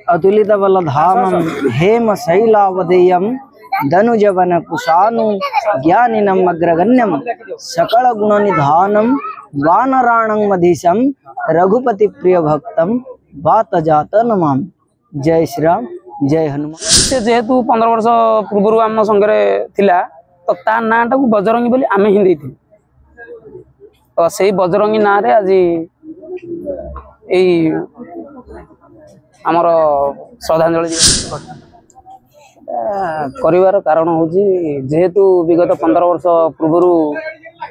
अतुलित बलधामं हेम शैलावदेयं धनुजवन कुशानु ज्ञानिनम् अग्रगण्यं सकल गुण निधानं वानराणं मधीशं रघुपति प्रिय भक्तम बात जात नमाम। जय श्री राम, जय हनुमान। से जेहेतु 15 वर्ष पूर्व आम संगे थिला तो ता ना टाक बजरंगी बोली आमे ही देथि तो से बजरंगी ना रे आज एई आमर श्रद्धांजलि करिवार कारण होची जेहेतु विगत 15 वर्ष पूर्व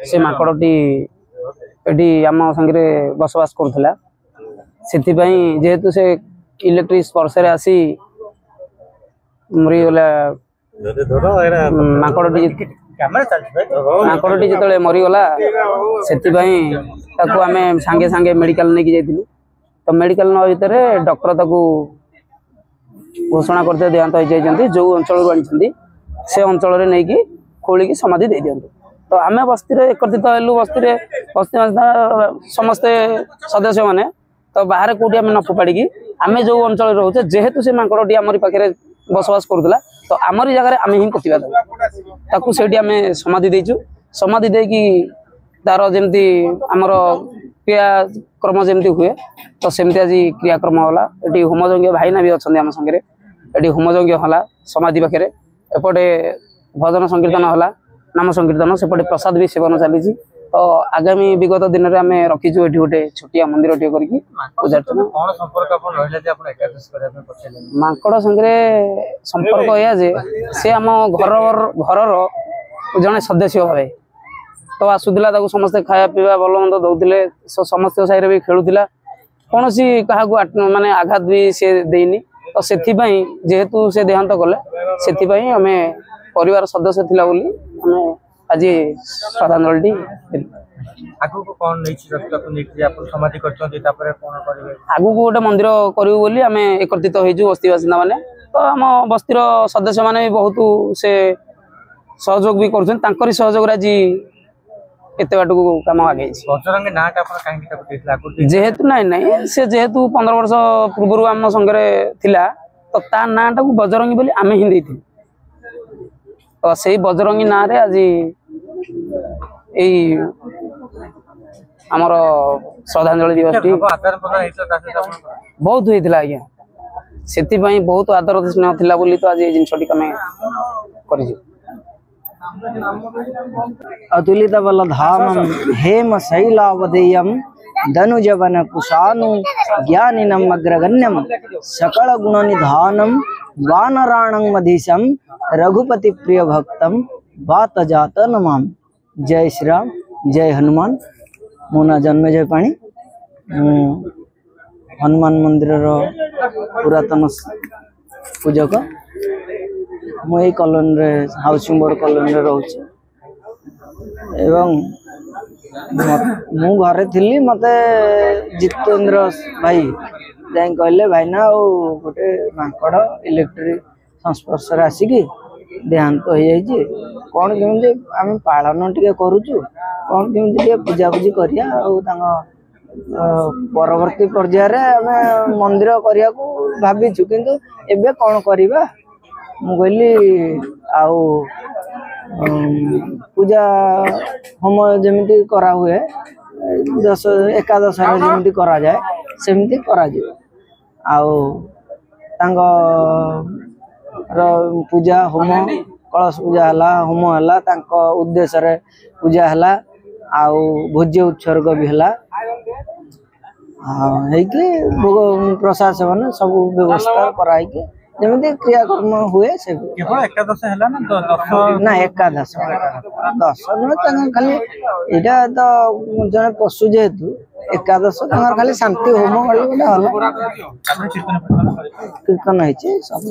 से माकड़टी एटी आम संगे बसवास करुला जेहेतु से इलेक्ट्रिक स्पर्श आसी मरीगला माकड़टी जो मरीगला से आम सांगे सांगे मेडिकल नहीं जाइलु तो मेडिकल न भितर डॉक्टर ताकू घोषणा करते देहांत हो जो अंचल आनी से अंचल नहीं खोलिकी समाधि दे दिंतु तो आम बस्ती एकत्रित हेलु बस्ती समस्ते सदस्य मैंने तो बाहर कौटी आम न फोपाड़ी आम जो अंचल रोचे जेहेतु से माकड़टी आमरी पाखे बसवास करूला तो आमरी जगह आम ही प्रतिवाद ताकू से समाधि देचु समाधि देकी तार जमी आमर क्रियाक्रम जमी हुए तो सेमती आज क्रियाक्रम होला ये होमयज्ञ भाईना भी अच्छा आम संगे ये होमयज्ञ होला समाधि पाखे एपटे भजन संकीर्तन होला नाम संकीर्तन सेपटे प्रसाद भी सेवन चली तो आगामी विगत दिन में आम रखीचु ये गोटे छोटिया मंदिर टे करके पूजा माकड़ संगे संपर्क या से आम घर जड़े सदस्य भाव तो आसूला समस्ते खाया पीवा भल मंद दौले समस्त साइड भी खेलुला कौन सी क्या माने आघात भी सी देनी तो से जेहेतु से देहांत कले से आम परिवार सदस्य थिला बोली आम आज श्रद्धांजलि आगु गोटे मंदिर करूँ बोली आम एकत्रित होइजु बस्ती बासिंदा माने तो आम बस्तीर सदस्य माने बहुत से सहयोग भी कर सहयोग आज एत बाट को कम आगे जेहेतु नहीं से जेहेतु 15 वर्ष पूर्व आम संगे थिला तो ता ना टाक बजरंगी बोली आमे ही देथि तो से बजरंगी ना रे आज आमर श्रद्धांजलि दिवस बहुत होता आज्ञा से बहुत आदर स्नेह थिला बोली तो आज ये जिनसटी आम कर अतुलित बलधामं हेम शैलावदेयं धनुजवन कुशानु ज्ञानिनम् अग्रगण्यं सकल गुण निधानं वानराणं मधीशं रघुपति प्रिय भक्तम बात जात नमाम। जय श्री राम, जय हनुमान। मो ना जन्मजय पाणी हनुमान मंदिर पुरातन पूजक मुझे कॉलोनी हाउसिंग बोर्ड कॉलोनी रोचे एवं मु घरे थी मते जितेंद्र भाई जाए कहले भाई ना गोटे माकड़ इलेक्ट्रिक संस्पर्श आसिकी देहांत हो जाइए कौन केमी आम पालन टे करुचु कौन केमी पूजापूजी करिया परवर्ती पर्यायर आम मंदिर करने को भाविचु किंतु एबे कौन करवा मु कहली आउ पूजा होम जमी करा हुए 10 एकादश जमी करा जाए सेमती करा आउ पूजा होम कलश पूजा हला होम हला उद्देश्य रे पूजा हला आउ भोज्य उत्सर्ग भी हला भोग प्रसाद सेवन सब व्यवस्था कराई जमी क्रियाकर्म हुए से एकादश ना एकादश 10 खाली यहाँ तो जन पशु जेहेतु एकादश खाली शांति होम कीर्तन है सब।